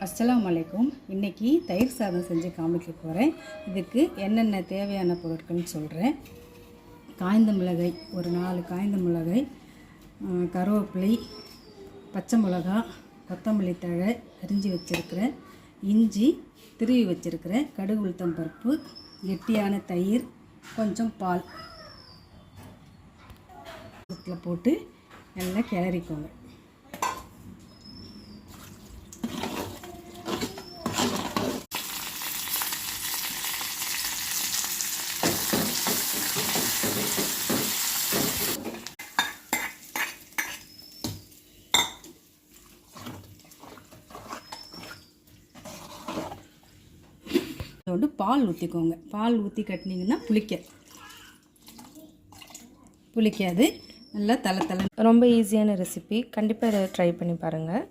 அஸ்ஸலாமு அலைக்கும். இன்றைக்கி தயிர் சாதம் செஞ்சு காமிக்க போகிறேன். இதுக்கு என்னென்ன தேவையான பொருட்கள்னு சொல்கிறேன். காய்ந்த மிளகாய் ஒரு 4 காய்ந்த மிளகாய், கருவேப்பிலை, பச்சை மிளகா, கொத்தமல்லி தழை அரிஞ்சு வச்சுருக்கிறேன், இஞ்சி திருவி வச்சுருக்கிறேன், கடுகு உளுத்தம் பருப்பு, கெட்டியான தயிர், கொஞ்சம் பால். இதில் போட்டு நல்லா கிளறிக்கோங்க. வந்து பால் ஊற்றிக்கோங்க. பால் ஊற்றி கட்டினீங்கன்னா புளிக்காது. நல்லா தலை ரொம்ப ஈஸியான ரெசிபி. கண்டிப்பாக இதை ட்ரை பண்ணி பாருங்கள்.